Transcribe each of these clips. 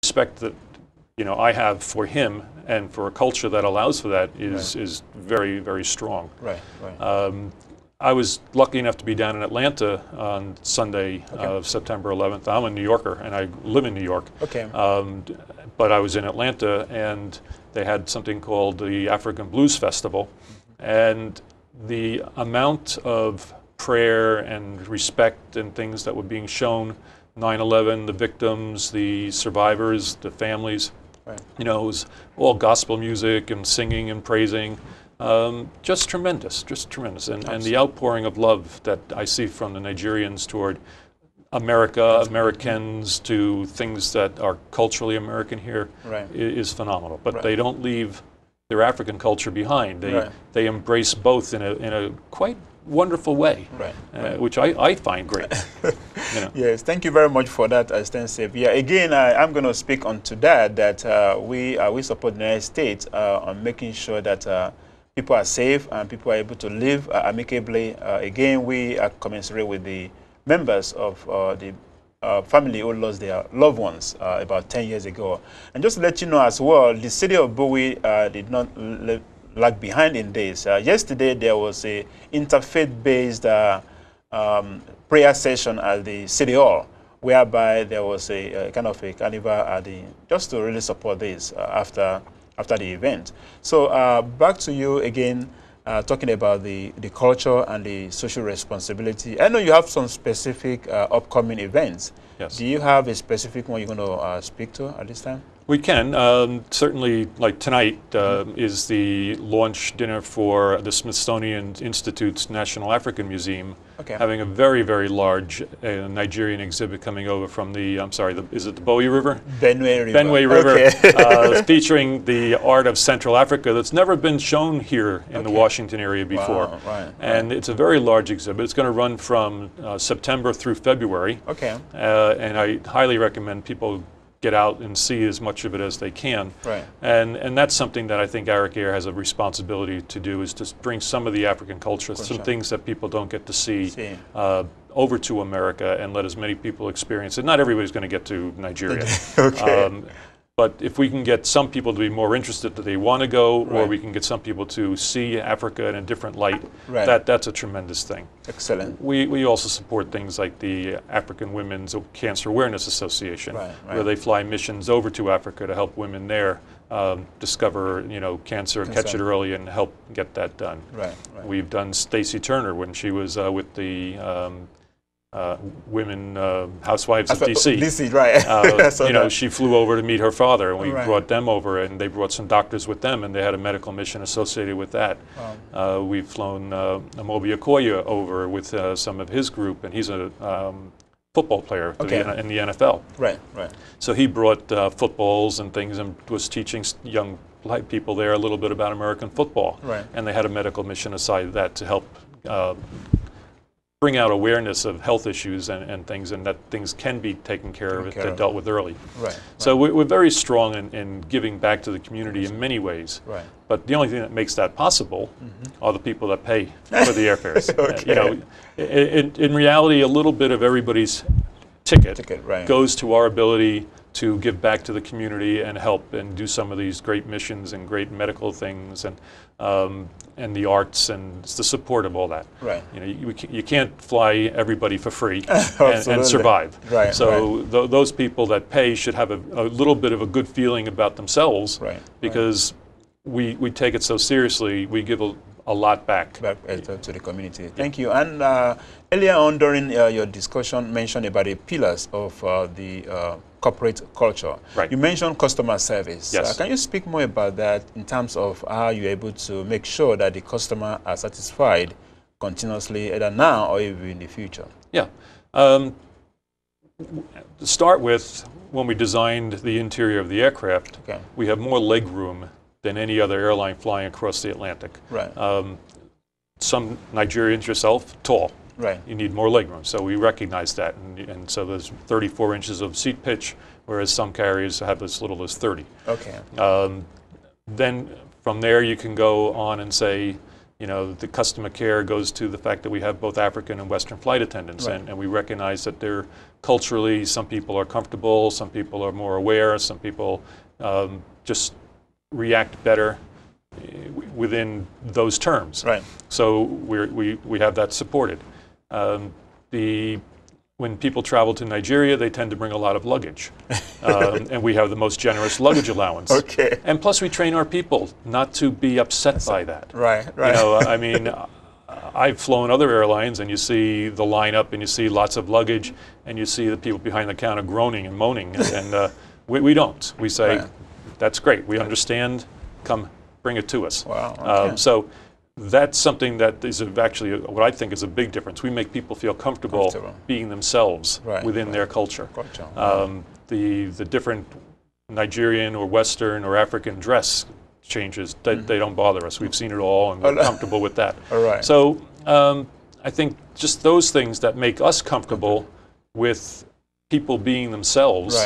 respect that I have for him and for a culture that allows for that is very, very strong. Right, right. I was lucky enough to be down in Atlanta on Sunday, September 11th. I'm a New Yorker, and I live in New York. Okay. But I was in Atlanta, and they had something called the African Blues Festival. And the amount of prayer and respect and things that were being shown, 9/11, the victims, the survivors, the families, it was all gospel music and singing and praising. Just tremendous, and the outpouring of love that I see from the Nigerians toward America, Americans, to things that are culturally American here is phenomenal. But they don't leave their African culture behind. They embrace both in a quite wonderful way, which I find great. Yes, thank you very much for that extensive. Yeah, again, I'm going to speak on to that we support the United States on making sure that people are safe and people are able to live amicably. Again, we are commensurate with the members of the family who lost their loved ones about 10 years ago. And just to let you know as well, the city of Bowie did not lag behind in this. Yesterday, there was a interfaith-based prayer session at the City Hall, whereby there was a kind of a carnival at just to really support this after the event. So back to you again, talking about the culture and the social responsibility. I know you have some specific upcoming events. Yes. Do you have a specific one you're going to speak to at this time? We can. Certainly, like tonight is the launch dinner for the Smithsonian Institute's National African Museum, having a very, very large Nigerian exhibit coming over from the, is it the Bowie River? Benue River. Benue River, featuring the art of Central Africa that's never been shown here in the Washington area before. Wow, and it's a very large exhibit. It's going to run from September through February. And I highly recommend people get out and see as much of it as they can. And that's something that I think Eric Air has a responsibility to do, is to bring some of the African culture, some things that people don't get to see, over to America and let as many people experience it. Not everybody's going to get to Nigeria. But if we can get some people to be more interested that they want to go, or we can get some people to see Africa in a different light, that's a tremendous thing. Excellent. We also support things like the African Women's Cancer Awareness Association, where they fly missions over to Africa to help women there discover, cancer, catch it early, and help get that done. We've done Stacey Turner when she was with the women housewives of D.C. She flew over to meet her father, and we brought them over, and they brought some doctors with them, and they had a medical mission associated with that. We've flown Amobi Okoye over with some of his group, and he's a football player in the NFL. So he brought footballs and things and was teaching young people there a little bit about American football. And they had a medical mission aside that to help bring out awareness of health issues and things, and that things can be taken care of if they're dealt with early. So we're very strong in giving back to the community in many ways. But the only thing that makes that possible are the people that pay for the airfares. In reality, a little bit of everybody's ticket goes to our ability to give back to the community and help and do some of these great missions and great medical things and the arts and the support of all that. You can't fly everybody for free and survive. So those people that pay should have a little bit of a good feeling about themselves, because we take it so seriously. We give a lot back to the community. Thank you. And earlier on during your discussion, mentioned about the pillars of the corporate culture. You mentioned customer service. Can you speak more about that in terms of how you're able to make sure that the customer are satisfied continuously, either now or even in the future? To start with, when we designed the interior of the aircraft, we have more leg room than any other airline flying across the Atlantic. Some Nigerians, yourself, tall. You need more leg room, so we recognize that, and so there's 34 inches of seat pitch, whereas some carriers have as little as 30. Then from there you can go on and say, You know, the customer care goes to the fact that we have both African and Western flight attendants, Right. and we recognize that they're culturally, some people are comfortable, some people are more aware, some people just react better within those terms. Right. So we have that supported. When people travel to Nigeria, they tend to bring a lot of luggage. And we have the most generous luggage allowance. Okay. And plus we train our people not to be upset by that. Right, right. You know, I mean, I've flown other airlines and you see the lineup and you see lots of luggage and you see the people behind the counter groaning and moaning. And we don't. We say, right. That's great. We understand. Come, bring it to us. Wow. Okay. So that's something that is actually what I think is a big difference. We make people feel comfortable being themselves within their culture. The different Nigerian or Western or African dress changes, they don't bother us. We've seen it all and we're comfortable with that. All right. So I think just those things that make us comfortable with people being themselves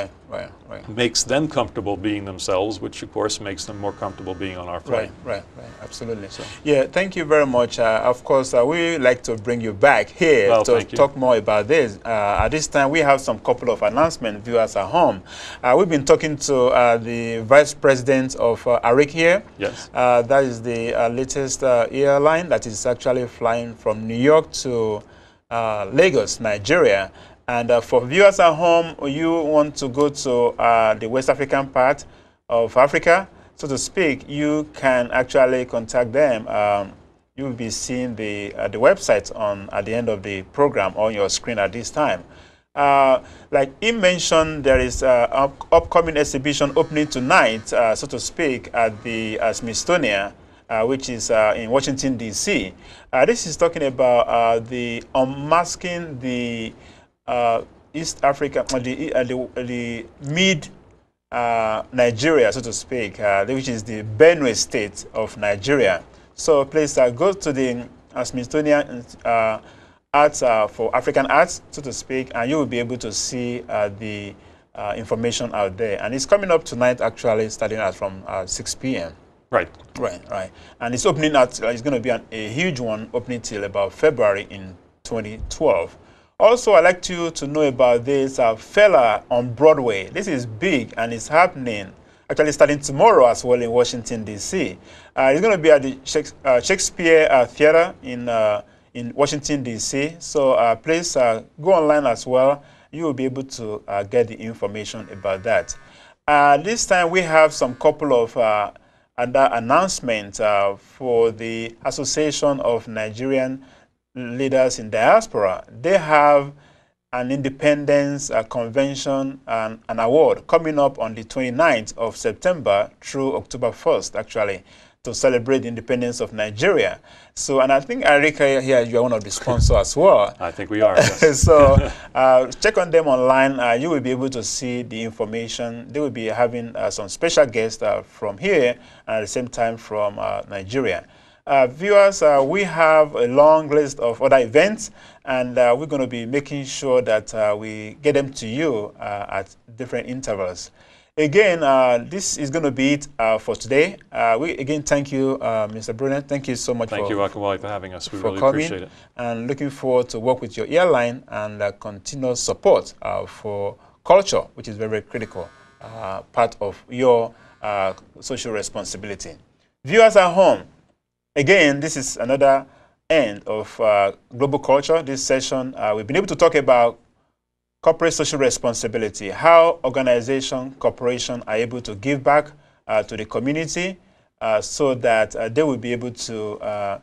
makes them comfortable being themselves, which of course makes them more comfortable being on our flight. Right, absolutely. So, yeah, thank you very much. Of course, we like to bring you back here to talk more about this. At this time, we have some couple of announcements, viewers at home. We've been talking to the Vice President of ARIC here. Yes. That is the latest airline that is actually flying from New York to Lagos, Nigeria. And for viewers at home, you want to go to the West African part of Africa, so to speak, you can actually contact them. You will be seeing the website at the end of the program on your screen at this time. Like he mentioned, there is an upcoming exhibition opening tonight, so to speak, at the Smithsonian, which is in Washington, D.C. This is talking about the unmasking the East Africa, the mid Nigeria, so to speak, which is the Benue state of Nigeria. So please go to the Smithsonian Arts for African Arts, so to speak, and you will be able to see the information out there. And it's coming up tonight, actually, starting at from 6 p.m. Right. And it's opening at, it's going to be a huge one, opening till about February in 2012. Also, I'd like you to know about this fella on Broadway. This is big and it's happening, actually starting tomorrow as well in Washington, D.C. It's going to be at the Shakespeare Theater in Washington, D.C. So please go online as well. You will be able to get the information about that. This time we have some couple of other announcements for the Association of Nigerian Leaders in Diaspora. They have an independence convention and an award coming up on the 29th of September through October 1st, actually, to celebrate the independence of Nigeria. So, and I think, Arika, here you are one of the sponsors as well. I think we are, yes. So, check on them online. You will be able to see the information. They will be having some special guests from here and at the same time from Nigeria. Viewers, we have a long list of other events, and we're going to be making sure that we get them to you at different intervals. Again, this is going to be it for today. We again thank you, Mr. Brunner. Thank you so much. Thank you, Akawali, for having us. We really appreciate it. And looking forward to work with your airline and continuous support for culture, which is very, very critical part of your social responsibility. Viewers at home, again, this is another end of Global Culture. This session, we've been able to talk about corporate social responsibility, how organization, corporation are able to give back to the community so that they will be able to,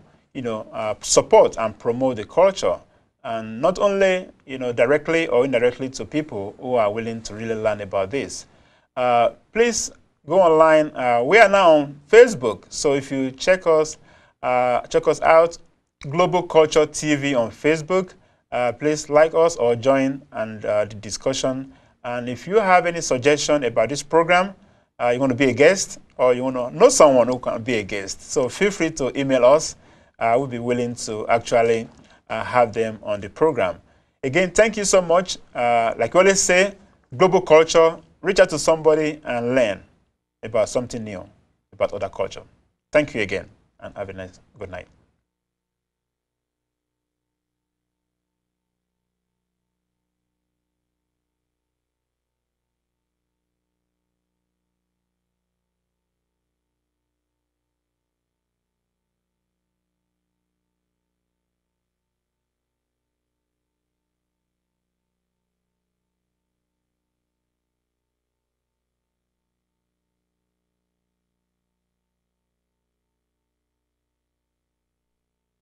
support and promote the culture, and not only, directly or indirectly to people who are willing to really learn about this. Please go online. We are now on Facebook, so if you check us out, Global Culture TV on Facebook. Please like us or join and the discussion. And if you have any suggestion about this program, you want to be a guest or you want to know someone who can be a guest, so feel free to email us. We'll be willing to actually have them on the program. Again, thank you so much. Like we always say, Global Culture, reach out to somebody and learn about something new, about other culture. Thank you again, and have a nice good night.